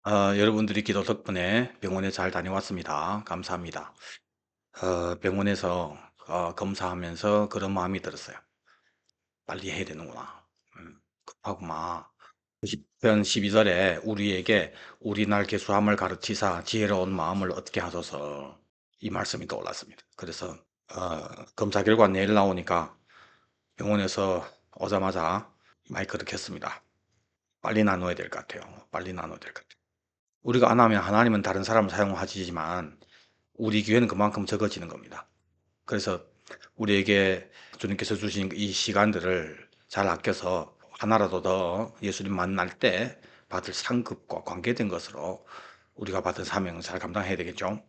여러분들이 기도 덕분에 병원에 잘 다녀왔습니다. 감사합니다. 병원에서 검사하면서 그런 마음이 들었어요. 빨리 해야 되는구나. 급하구만. 시편 12절에 우리에게 우리 날 계수함을 가르치사 지혜로운 마음을 얻게 하소서, 이 말씀이 떠올랐습니다. 그래서 검사 결과 내일 나오니까 병원에서 오자마자 마이크를 켰습니다. 빨리 나눠야 될 것 같아요. 빨리 나눠야 될 것 같아요. 우리가 안 하면 하나님은 다른 사람을 사용하시지만 우리 기회는 그만큼 적어지는 겁니다. 그래서 우리에게 주님께서 주신 이 시간들을 잘 아껴서 하나라도 더 예수님 만날 때 받을 상급과 관계된 것으로 우리가 받은 사명을 잘 감당해야 되겠죠.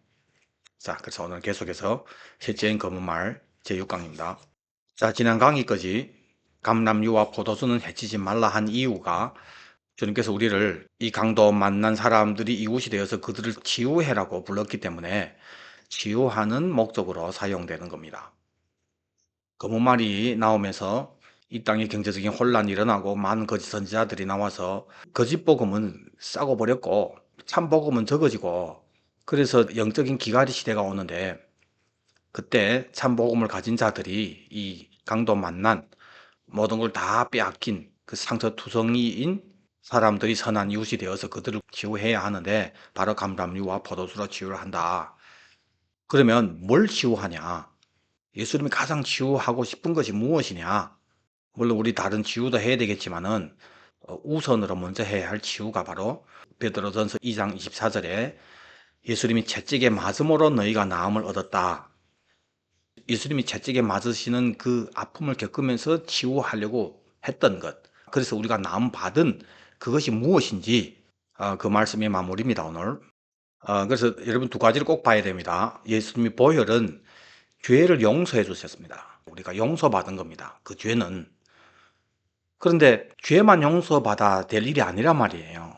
자, 그래서 오늘 계속해서 셋째인 검은 말 제6강입니다. 자, 지난 강의까지 감람유와 포도주는 해치지 말라 한 이유가 주님께서 우리를 이 강도 만난 사람들이 이웃이 되어서 그들을 치유해라고 불렀기 때문에 치유하는 목적으로 사용되는 겁니다. 검은 말이 나오면서 이 땅에 경제적인 혼란이 일어나고 많은 거짓 선지자들이 나와서 거짓 복음은 싸고 버렸고 참 복음은 적어지고, 그래서 영적인 기가리 시대가 오는데, 그때 참 복음을 가진 자들이 이 강도 만난 모든 걸 다 빼앗긴 그 상처투성이인 사람들이 선한 이웃이 되어서 그들을 치유해야 하는데, 바로 감람유와 포도주로 치유를 한다. 그러면 뭘 치유하냐? 예수님이 가장 치유하고 싶은 것이 무엇이냐? 물론 우리 다른 치유도 해야 되겠지만은 우선으로 먼저 해야 할 치유가 바로 베드로전서 2장 24절에 예수님이 채찍에 맞음으로 너희가 나음을 얻었다. 예수님이 채찍에 맞으시는 그 아픔을 겪으면서 치유하려고 했던 것, 그래서 우리가 나음 받은 그것이 무엇인지, 그 말씀의 마무리입니다 오늘. 그래서 여러분 두 가지를 꼭 봐야 됩니다. 예수님이 보혈은 죄를 용서해 주셨습니다. 우리가 용서받은 겁니다, 그 죄는. 그런데 죄만 용서받아 될 일이 아니란 말이에요.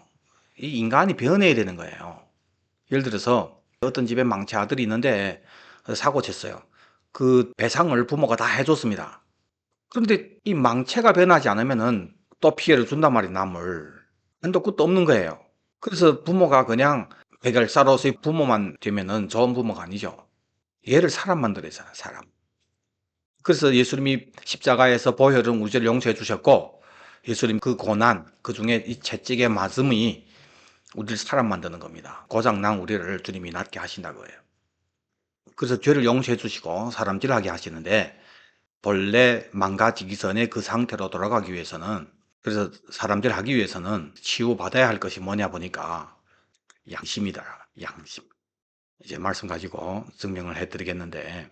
이 인간이 변해야 되는 거예요. 예를 들어서 어떤 집에 망치 아들이 있는데 사고 쳤어요. 그 배상을 부모가 다 해줬습니다. 그런데 이 망체가 변하지 않으면은 또 피해를 준단 말이에요, 남을. 한도 끝도 없는 거예요. 그래서 부모가 그냥 해결사로서의 부모만 되면은 좋은 부모가 아니죠. 얘를 사람 만들어야잖아요, 사람. 그래서 예수님이 십자가에서 보혈은 우리를 용서해 주셨고, 예수님 그 고난, 그 중에 이 채찍의 맞음이 우리를 사람 만드는 겁니다. 고장난 우리를 주님이 낫게 하신다 거예요. 그래서 죄를 용서해 주시고 사람질하게 하시는데, 본래 망가지기 전에 그 상태로 돌아가기 위해서는, 그래서 사람질하기 위해서는 치유받아야 할 것이 뭐냐 보니까 양심이다. 양심. 이제 말씀 가지고 증명을 해드리겠는데,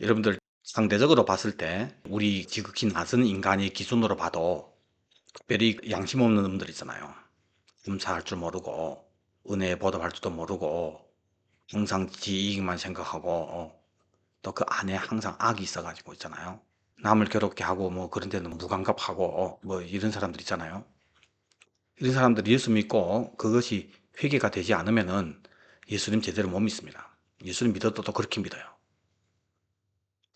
여러분들 상대적으로 봤을 때 우리 지극히 낮은 인간의 기준으로 봐도 특별히 양심 없는 놈들 있잖아요. 검사할 줄 모르고 은혜에 보답할 줄도 모르고 항상 지 이익만 생각하고, 또 그 안에 항상 악이 있어가지고 있잖아요. 남을 괴롭게 하고 뭐 그런 데는 무감각하고 뭐 이런 사람들 있잖아요. 이런 사람들이 예수 믿고 그것이 회개가 되지 않으면은 예수님 제대로 못 믿습니다. 예수님 믿어도 또 그렇게 믿어요.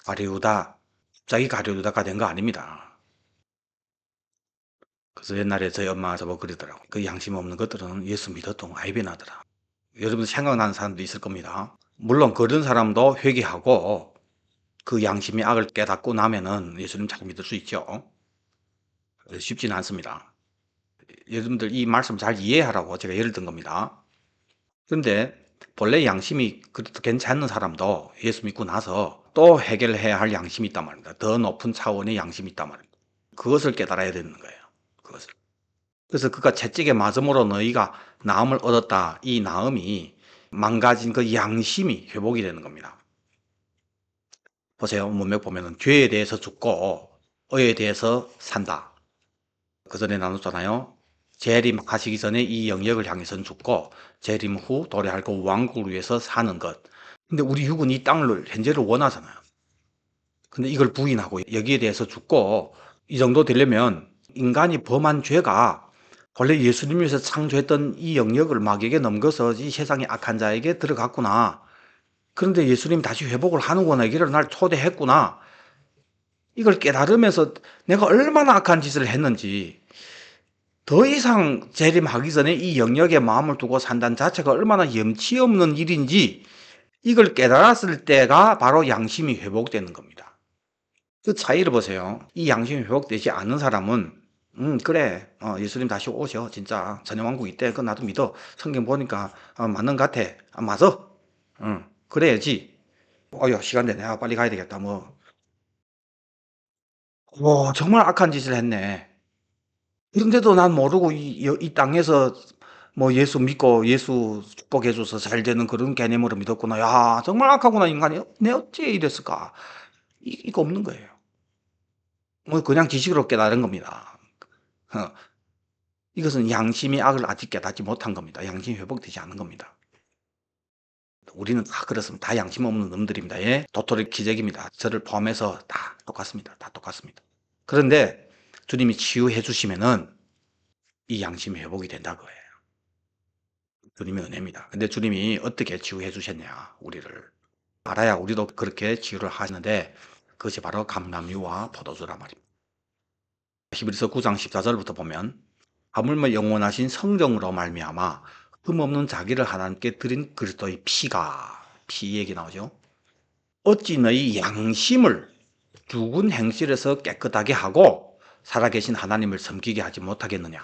가룟유다, 갑자기 가룟유다가 된 거 아닙니다. 그래서 옛날에 저희 엄마가 저보고 그러더라고요. 그 양심 없는 것들은 예수 믿어도 아이 변하더라. 여러분 생각나는 사람도 있을 겁니다. 물론 그런 사람도 회개하고 그 양심의 악을 깨닫고 나면은 예수님 잘 믿을 수 있죠. 쉽지는 않습니다. 여러분들 이 말씀 잘 이해하라고 제가 예를 든 겁니다. 그런데 본래 양심이 그래도 괜찮은 사람도 예수 믿고 나서 또 해결해야 할 양심이 있단 말입니다. 더 높은 차원의 양심이 있단 말입니다. 그것을 깨달아야 되는 거예요. 그것을. 그래서 그가 채찍에 맞음으로 너희가 나음을 얻었다. 이 나음이 망가진 그 양심이 회복이 되는 겁니다. 보세요. 문맥 보면은 죄에 대해서 죽고 의에 대해서 산다. 그 전에 나눴잖아요. 재림하시기 전에 이 영역을 향해서는 죽고 재림 후 도래할 그 왕국을 위해서 사는 것. 근데 우리 육은 이 땅을 현재를 원하잖아요. 근데 이걸 부인하고 여기에 대해서 죽고, 이 정도 되려면 인간이 범한 죄가 원래 예수님 위해서 창조했던 이 영역을 마귀에게 넘겨서 이 세상의 악한 자에게 들어갔구나. 그런데 예수님이 다시 회복을 하는구나. 여기를 날 초대했구나. 이걸 깨달으면서 내가 얼마나 악한 짓을 했는지, 더 이상 재림하기 전에 이 영역에 마음을 두고 산다는 자체가 얼마나 염치 없는 일인지 이걸 깨달았을 때가 바로 양심이 회복되는 겁니다. 그 차이를 보세요. 이 양심이 회복되지 않는 사람은 그래 예수님 다시 오셔 진짜 천년왕국 있대 그건 나도 믿어 성경 보니까 맞는 것 같아 맞아 그래야지 어휴 시간 되네 빨리 가야 되겠다 정말 악한 짓을 했네 그런데도 난 모르고 이 땅에서 예수 믿고 예수 축복해 줘서 잘 되는 그런 개념으로 믿었구나 야 정말 악하구나 인간이 내 어찌 이랬을까 이거 없는 거예요 그냥 지식으로 깨달은 겁니다 어, 이것은 양심이 악을 아직 깨닫지 못한 겁니다 양심이 회복되지 않은 겁니다 우리는 다 그렇습니다 다 양심 없는 놈들입니다 예? 도토리 기적입니다 저를 포함해서 다 똑같습니다 다 똑같습니다 그런데 주님이 치유해 주시면은 이 양심이 회복이 된다 그거예요 주님의 은혜입니다 근데 주님이 어떻게 치유해 주셨냐 우리를 알아야 우리도 그렇게 치유를 하시는데 그것이 바로 감람유와 포도주란 말입니다 히브리서 9장 14절부터 보면 하물며 영원하신 성령으로 말미암아 흠없는 자기를 하나님께 드린 그리스도의 피 얘기 나오죠 어찌 너희 양심을 죽은 행실에서 깨끗하게 하고 살아계신 하나님을 섬기게 하지 못하겠느냐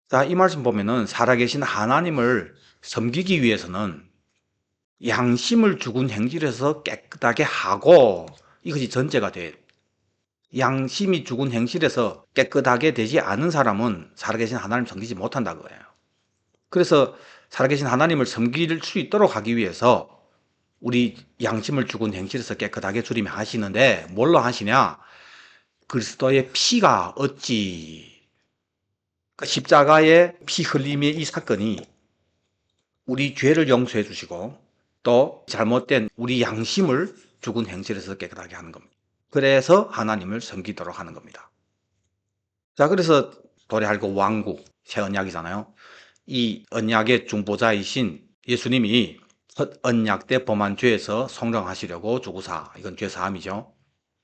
자, 이 말씀 보면은 살아계신 하나님을 섬기기 위해서는 양심을 죽은 행실에서 깨끗하게 하고 이것이 전제가 돼요. 양심이 죽은 행실에서 깨끗하게 되지 않은 사람은 살아계신 하나님을 섬기지 못한다 그거예요. 그래서 살아계신 하나님을 섬길 수 있도록 하기 위해서 우리 양심을 죽은 행실에서 깨끗하게 주님이 하시는데 뭘로 하시냐? 그리스도의 피가 어찌 십자가의 피 흘림의 이 사건이 우리 죄를 용서해 주시고 또 잘못된 우리 양심을 죽은 행실에서 깨끗하게 하는 겁니다. 그래서 하나님을 섬기도록 하는 겁니다. 자, 그래서 도래할고 왕국, 새 언약이잖아요. 이 언약의 중보자이신 예수님이 첫 언약 때 범한 죄에서 성령하시려고 주구사, 이건 죄사함이죠.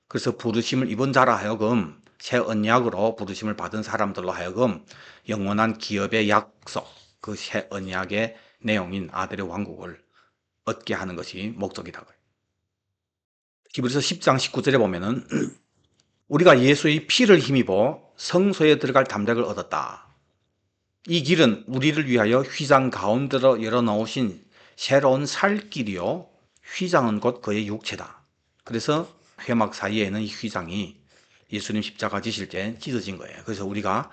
그래서 부르심을 입은 자라 하여금 새 언약으로 부르심을 받은 사람들로 하여금 영원한 기업의 약속, 그 새 언약의 내용인 아들의 왕국을 얻게 하는 것이 목적이다. 히브리서 10장 19절에 보면은 우리가 예수의 피를 힘입어 성소에 들어갈 담력을 얻었다. 이 길은 우리를 위하여 휘장 가운데로 열어놓으신 새로운 살 길이요 휘장은 곧 그의 육체다. 그래서 회막 사이에는 이 휘장이 예수님 십자가 지실 때 찢어진 거예요. 그래서 우리가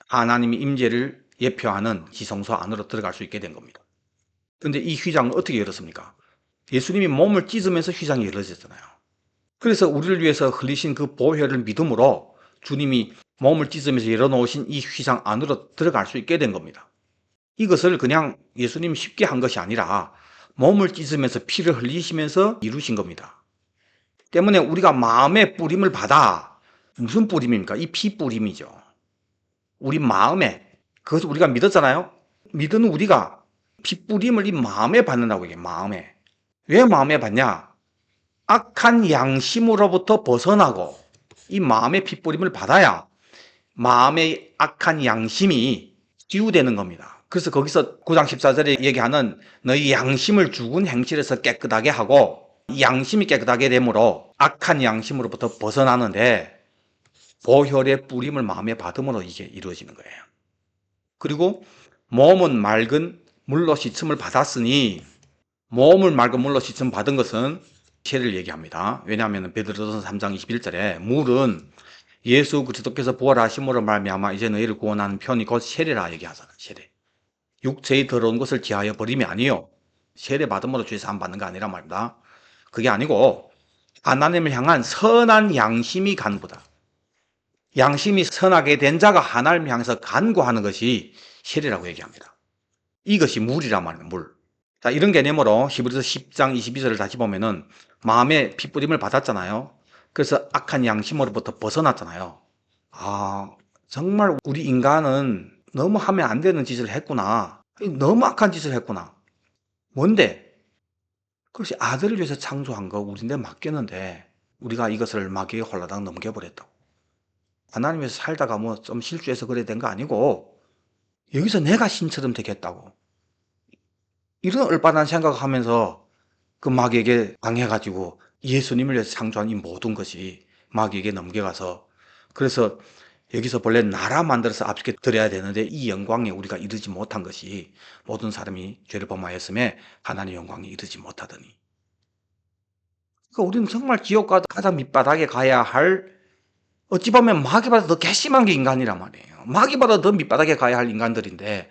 하나님의 임재를 예표하는 지성소 안으로 들어갈 수 있게 된 겁니다. 그런데 이 휘장을 어떻게 열었습니까? 예수님이 몸을 찢으면서 휘장이 열어졌잖아요. 그래서 우리를 위해서 흘리신 그 보혈을 믿음으로 주님이 몸을 찢으면서 열어놓으신 이 휘장 안으로 들어갈 수 있게 된 겁니다. 이것을 그냥 예수님이 쉽게 한 것이 아니라 몸을 찢으면서 피를 흘리시면서 이루신 겁니다. 때문에 우리가 마음의 뿌림을 받아 무슨 뿌림입니까? 이 피 뿌림이죠. 우리 마음에 그것을 우리가 믿었잖아요. 믿은 우리가 피 뿌림을 이 마음에 받는다고 이게 마음에. 왜 마음에 받냐? 악한 양심으로부터 벗어나고 이 마음의 피 뿌림을 받아야 마음의 악한 양심이 치유되는 겁니다. 그래서 거기서 9장 14절에 얘기하는 너희 양심을 죽은 행실에서 깨끗하게 하고 양심이 깨끗하게 되므로 악한 양심으로부터 벗어나는데 보혈의 뿌림을 마음에 받음으로 이게 이루어지는 거예요. 그리고 몸은 맑은 물로 씻음을 받았으니 몸을 맑은 물로 씻음 받은 것은 세를 얘기합니다. 왜냐하면 베드로전서 3장 21절에 물은 예수 그리스도께서 부활하심으로 말미암아 이제 너희를 구원하는 편이 곧 세례라 얘기하잖아요. 세례. 육체의 더러운 것을 지하여 버림이 아니요. 세례 받음으로 죄 사함 받는 거 아니란 말입니다. 그게 아니고 하나님을 향한 선한 양심이 간구다. 양심이 선하게 된 자가 하나님을 향해서 간구하는 것이 세례라고 얘기합니다. 이것이 물이란 말이에요. 물. 자, 이런 개념으로 히브리서 10장 22절을 다시 보면은 마음에 핏부림을 받았잖아요. 그래서 악한 양심으로부터 벗어났잖아요. 아, 정말 우리 인간은 너무 하면 안 되는 짓을 했구나. 너무 악한 짓을 했구나. 뭔데? 그것이 아들을 위해서 창조한 거 우리한테 맡겼는데 우리가 이것을 마귀의 홀라당 넘겨버렸다고. 하나님에서 살다가 뭐 좀 실수해서 그래 된 거 아니고 여기서 내가 신처럼 되겠다고 이런 얼빠단 생각하면서 그 마귀에게 당해가지고 예수님을 위해서 창조한 이 모든 것이 마귀에게 넘겨가서 그래서 여기서 본래 나라 만들어서 앞서게 드려야 되는데 이 영광에 우리가 이르지 못한 것이 모든 사람이 죄를 범하였음에 하나님의 영광에 이르지 못하더니 그러니까 우리는 정말 지옥과 가장 밑바닥에 가야 할 어찌 보면 마귀보다 더 괘씸한 게 인간이란 말이에요. 마귀보다 더 밑바닥에 가야 할 인간들인데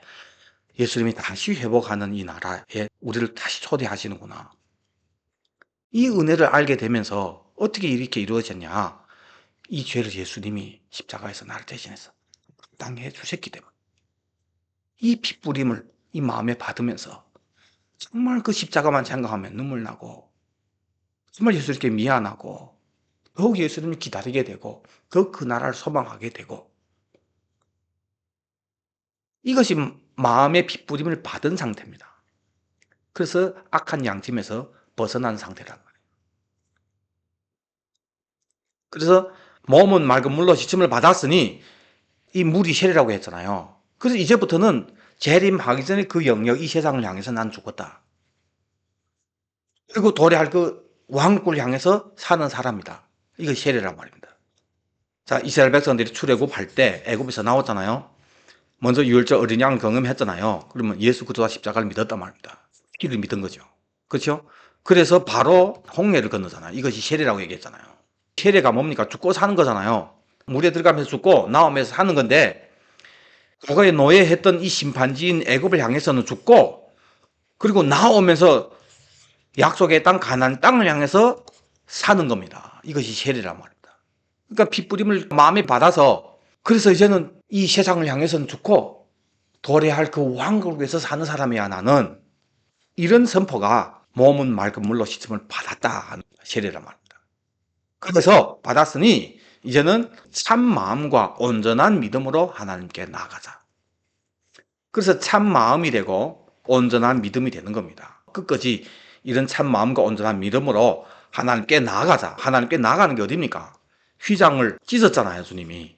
예수님이 다시 회복하는 이 나라에 우리를 다시 초대하시는구나. 이 은혜를 알게 되면서 어떻게 이렇게 이루어졌냐. 이 죄를 예수님이 십자가에서 나를 대신해서 당해 주셨기 때문에 이 핏부림을 이 마음에 받으면서 정말 그 십자가만 생각하면 눈물 나고 정말 예수님께 미안하고 더욱 예수님을 기다리게 되고 더 그 나라를 소망하게 되고 이것이 마음의 핏부림을 받은 상태입니다. 그래서 악한 양심에서 벗어난 상태란 말이에요. 그래서 몸은 맑은 물로 씻음을 받았으니 이 물이 세례라고 했잖아요. 그래서 이제부터는 재림하기 전에 그 영역, 이 세상을 향해서 난 죽었다. 그리고 도래할 그 왕국을 향해서 사는 사람이다. 이거 세례란 말입니다. 자, 이스라엘 백성들이 출애굽할 때 애굽에서 나왔잖아요. 먼저 유월절 어린 양을 경험했잖아요. 그러면 예수 그리스도와 십자가를 믿었단 말입니다. 피를 믿은 거죠. 그렇죠? 그래서 바로 홍해를 건너잖아요. 이것이 세례라고 얘기했잖아요. 세례가 뭡니까? 죽고 사는 거잖아요. 물에 들어가면서 죽고 나오면서 사는 건데 과거에 노예했던 이 심판지인 애굽을 향해서는 죽고 그리고 나오면서 약속의 땅 가나안 땅을 향해서 사는 겁니다. 이것이 세례란 말입니다. 그러니까 핏부림을 마음에 받아서 그래서 이제는 이 세상을 향해서는 죽고 도래할 그 왕국에서 사는 사람이야 나는. 이런 선포가 몸은 맑은 물로 씻음을 받았다 하는 세례란 말입니다. 그래서 받았으니 이제는 참 마음과 온전한 믿음으로 하나님께 나아가자. 그래서 참 마음이 되고 온전한 믿음이 되는 겁니다. 끝까지 이런 참 마음과 온전한 믿음으로 하나님께 나아가자. 하나님께 나아가는 게 어딥니까? 휘장을 찢었잖아요, 주님이.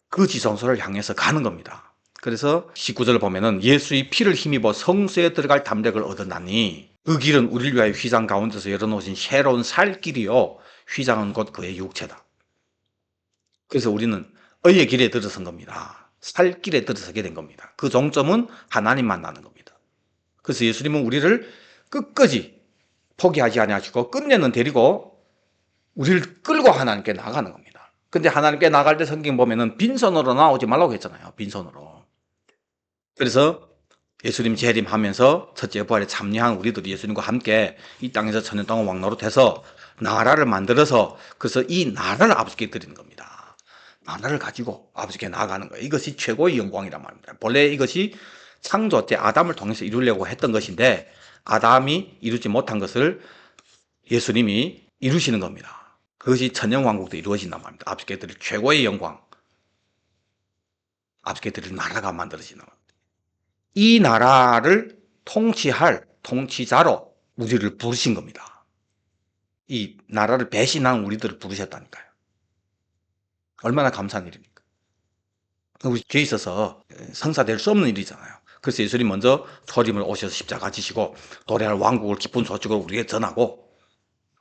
그 지성소를 향해서 가는 겁니다. 그래서 19절을 보면은 예수의 피를 힘입어 성소에 들어갈 담력을 얻었나니 그 길은 우리를 위하여 휘장 가운데서 열어놓으신 새로운 살 길이요 휘장은 곧 그의 육체다. 그래서 우리는 의의 길에 들어선 겁니다. 살 길에 들어서게 된 겁니다. 그 종점은 하나님 만나는 겁니다. 그래서 예수님은 우리를 끝까지 포기하지 아니하시고 끝내는 데리고 우리를 끌고 하나님께 나가는 겁니다. 근데 하나님께 나갈 때 성경 보면은 빈손으로 나오지 말라고 했잖아요. 빈손으로. 그래서 예수님 재림하면서 첫째 부활에 참여한 우리들이 예수님과 함께 이 땅에서 천년 동안 왕노릇해서 나라를 만들어서 그래서 이 나라를 아버지께 드리는 겁니다. 나라를 가지고 아버지께 나아가는 거예요. 이것이 최고의 영광이란 말입니다. 본래 이것이 창조 때 아담을 통해서 이루려고 했던 것인데 아담이 이루지 못한 것을 예수님이 이루시는 겁니다. 그것이 천년왕국도 이루어진단 말입니다. 아버지께 드릴 최고의 영광, 아버지께 드릴 나라가 만들어지는 겁니다. 이 나라를 통치할 통치자로 우리를 부르신 겁니다. 이 나라를 배신한 우리들을 부르셨다니까요. 얼마나 감사한 일입니까? 우리 죄에 있어서 성사될 수 없는 일이잖아요. 그래서 예수님 먼저 초림을 오셔서 십자가 지시고 도래할 왕국을 기쁜 소식으로 우리에게 전하고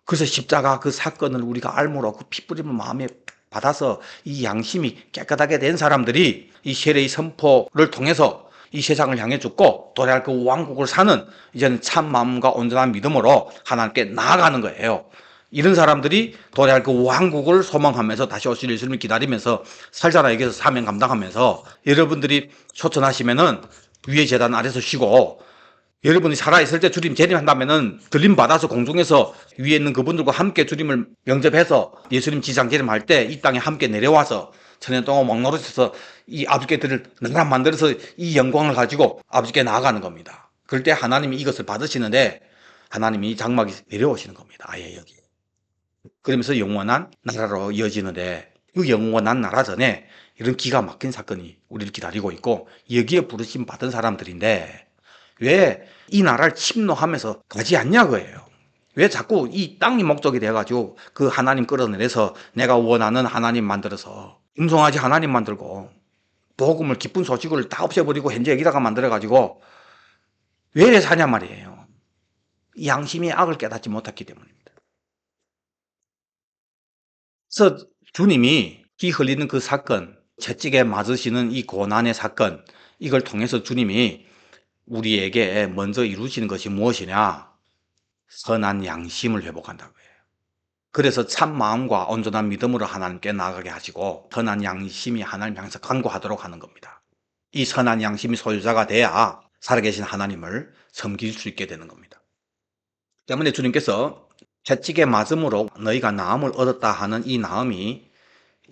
그래서 십자가 그 사건을 우리가 알므로 그 핏부림을 마음에 받아서 이 양심이 깨끗하게 된 사람들이 이 세례의 선포를 통해서 이 세상을 향해 죽고 도래할 그 왕국을 사는 이제는 참 마음과 온전한 믿음으로 하나님께 나아가는 거예요. 이런 사람들이 도래할 그 왕국을 소망하면서 다시 오실 예수님을 기다리면서 살잖아요. 여기서 사명 감당하면서 여러분들이 초천하시면은 위에 재단 아래서 쉬고 여러분이 살아있을 때 주님 재림한다면은 들림 받아서 공중에서 위에 있는 그분들과 함께 주님을 영접해서 예수님 지상 재림할 때 이 땅에 함께 내려와서 천년 동안 왕노릇해서 이 아버지께 드릴 나라 만들어서 이 영광을 가지고 아버지께 나아가는 겁니다. 그럴 때 하나님이 이것을 받으시는데 하나님이 장막이 내려오시는 겁니다. 아예 여기. 그러면서 영원한 나라로 이어지는데 그 영원한 나라 전에 이런 기가 막힌 사건이 우리를 기다리고 있고 여기에 부르심 받은 사람들인데 왜 이 나라를 침노하면서 가지 않냐 그예요. 왜 자꾸 이 땅이 목적이 돼가지고 그 하나님 끌어내려서 내가 원하는 하나님 만들어서 음송아지 하나님 만들고 복음을 기쁜 소식을 다 없애버리고 현재 여기다가 만들어가지고 왜 사냐 말이에요. 양심이 악을 깨닫지 못했기 때문입니다. 그래서 주님이 피 흘리는 그 사건, 채찍에 맞으시는 이 고난의 사건, 이걸 통해서 주님이 우리에게 먼저 이루시는 것이 무엇이냐? 선한 양심을 회복한다고 해요. 그래서 참 마음과 온전한 믿음으로 하나님께 나아가게 하시고 선한 양심이 하나님 향해서 간구하도록 하는 겁니다. 이 선한 양심이 소유자가 돼야 살아계신 하나님을 섬길 수 있게 되는 겁니다. 때문에 주님께서 채찍에 맞음으로 너희가 나음을 얻었다 하는 이 나음이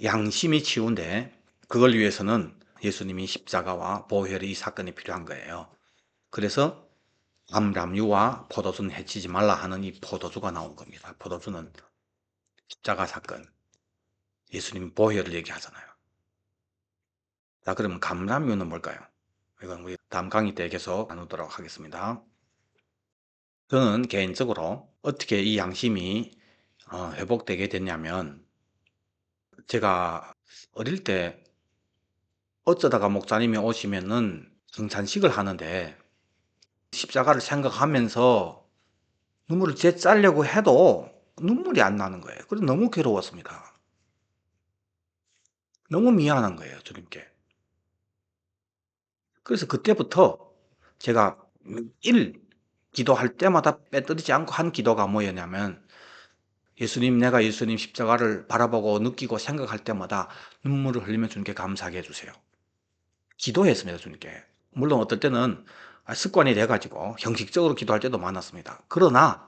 양심이 치운데 그걸 위해서는 예수님이 십자가와 보혈의 이 사건이 필요한 거예요. 그래서 암람유와 포도주는 해치지 말라 하는 이 포도주가 나온 겁니다. 포도주는 십자가 사건, 예수님 보혈을 얘기하잖아요. 자, 그러면 감람유는 뭘까요? 이건 우리 다음 강의 때 계속 나누도록 하겠습니다. 저는 개인적으로 어떻게 이 양심이 회복되게 됐냐면, 제가 어릴 때 어쩌다가 목사님이 오시면은 성찬식을 하는데 십자가를 생각하면서 눈물을 째짜려고 해도 눈물이 안 나는 거예요. 그래서 너무 괴로웠습니다. 너무 미안한 거예요, 주님께. 그래서 그때부터 제가 기도할 때마다 빼뜨리지 않고 한 기도가 뭐였냐면, 예수님, 내가 예수님 십자가를 바라보고 느끼고 생각할 때마다 눈물을 흘리며 주님께 감사하게 해주세요. 기도했습니다, 주님께. 물론 어떨 때는 습관이 돼가지고 형식적으로 기도할 때도 많았습니다. 그러나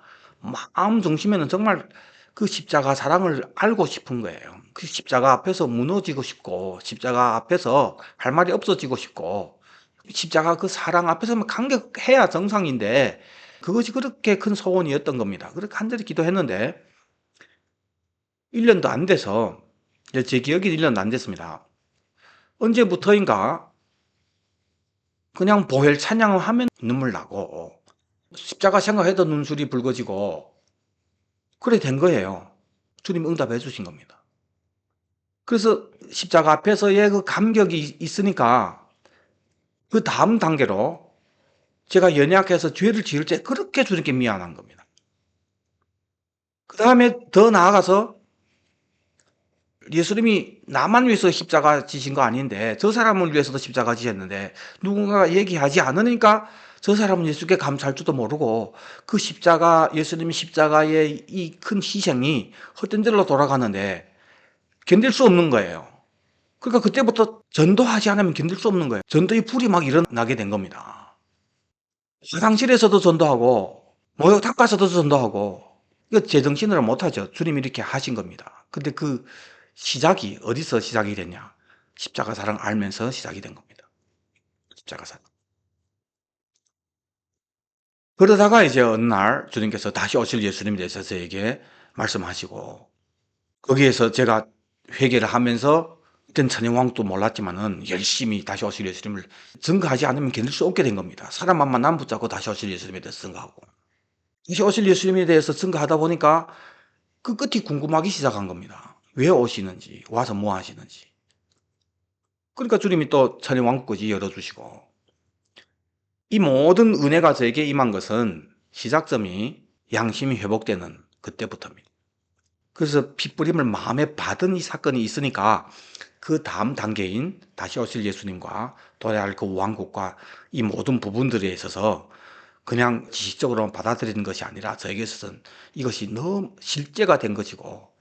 마음 중심에는 정말 그 십자가 사랑을 알고 싶은 거예요. 그 십자가 앞에서 무너지고 싶고, 십자가 앞에서 할 말이 없어지고 싶고, 십자가 그 사랑 앞에서만 감격해야 정상인데 그것이 그렇게 큰 소원이었던 겁니다. 그렇게 간절히 기도했는데 1년도 안 돼서, 제 기억이 1년도 안 됐습니다. 언제부터인가 그냥 보혈 찬양을 하면 눈물 나고 십자가 생각해도 눈술이 붉어지고 그래 된 거예요. 주님 응답해 주신 겁니다. 그래서 십자가 앞에서의 그 감격이 있으니까 그 다음 단계로 제가 연약해서 죄를 지을 때 그렇게 주님께 미안한 겁니다. 그 다음에 더 나아가서 예수님이 나만 위해서 십자가 지신 거 아닌데 저 사람을 위해서도 십자가 지셨는데 누군가가 얘기하지 않으니까 저 사람은 예수께 감사할 줄도 모르고 그 십자가, 예수님이 십자가의 이 큰 희생이 헛된 데로 돌아가는데 견딜 수 없는 거예요. 그러니까 그때부터 전도하지 않으면 견딜 수 없는 거예요. 전도의 불이 막 일어나게 된 겁니다. 화장실에서도 전도하고 목욕탕 가서도 전도하고, 이거 제정신으로 못하죠. 주님이 이렇게 하신 겁니다. 근데 그 시작이 어디서 시작이 됐냐? 십자가 사랑 알면서 시작이 된 겁니다. 십자가 사랑. 그러다가 이제 어느 날 주님께서 다시 오실 예수님에 대해서 저에게 말씀하시고, 거기에서 제가 회개를 하면서 그땐 천연왕도 몰랐지만은 열심히 다시 오실 예수님을 증거하지 않으면 견딜 수 없게 된 겁니다. 사람만 남 붙잡고 다시 오실 예수님에 대해서 증거하고, 다시 오실 예수님에 대해서 증거하다 보니까 그 끝이 궁금하기 시작한 겁니다. 왜 오시는지, 와서 뭐 하시는지. 그러니까 주님이 또 천연왕국까지 열어주시고, 이 모든 은혜가 저에게 임한 것은 시작점이 양심이 회복되는 그때부터입니다. 그래서 핏부림을 마음에 받은 이 사건이 있으니까 그 다음 단계인 다시 오실 예수님과 도래할 할 그 왕국과 이 모든 부분들에 있어서 그냥 지식적으로만 받아들이는 것이 아니라 저에게 있어서는 이것이 너무 실제가 된 것이고,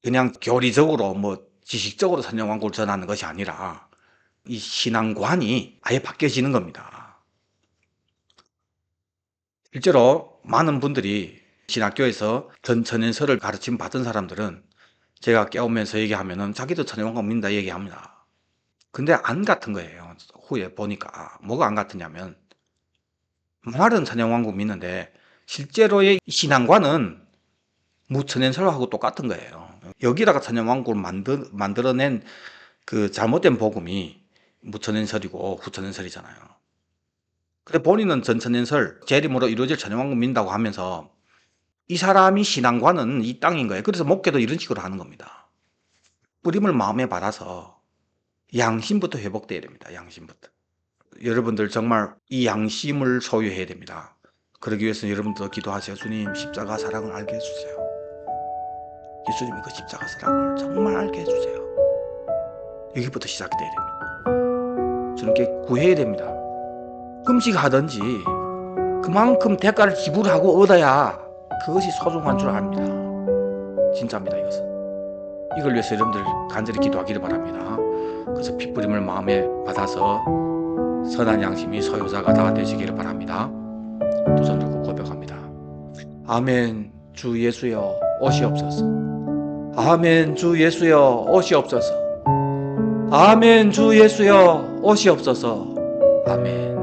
그냥 교리적으로 뭐 지식적으로 선영왕국을 전하는 것이 아니라 이 신앙관이 아예 바뀌어지는 겁니다. 실제로 많은 분들이 신학교에서 전천연설을 가르침 받은 사람들은 제가 깨우면서 얘기하면은 자기도 천연왕국 믿는다 얘기합니다. 근데 안 같은 거예요. 후에 보니까 뭐가 안 같으냐면, 말은 천연왕국 믿는데 실제로의 신앙관은 무천연설하고 똑같은 거예요. 여기다가 천연왕국을 만들어낸 그 잘못된 복음이 무천연설이고 후천연설이잖아요. 근데 본인은 전천연설, 재림으로 이루어질 천연왕국 믿는다고 하면서 이 사람이 신앙과는 이 땅인 거예요. 그래서 목회도 이런 식으로 하는 겁니다. 뿌림을 마음에 받아서 양심부터 회복돼야 됩니다. 양심부터. 여러분들 정말 이 양심을 소유해야 됩니다. 그러기 위해서 여러분도 기도하세요. 주님, 십자가 사랑을 알게 해주세요. 예수님이 그 십자가 사랑을 정말 알게 해주세요. 여기부터 시작이 돼야 됩니다. 주님께 구해야 됩니다. 금식하든지 그만큼 대가를 지불하고 얻어야 그것이 소중한 줄 압니다. 진짜입니다. 이것은. 이걸 위해서 여러분들 간절히 기도하기를 바랍니다. 그래서 핏부림을 마음에 받아서 선한 양심이 소유자가 다 되시기를 바랍니다. 두 손 들고 고백합니다. 아멘. 주 예수여 오시옵소서. 아멘. 주 예수여 오시옵소서. 아멘. 주 예수여 오시옵소서. 아멘.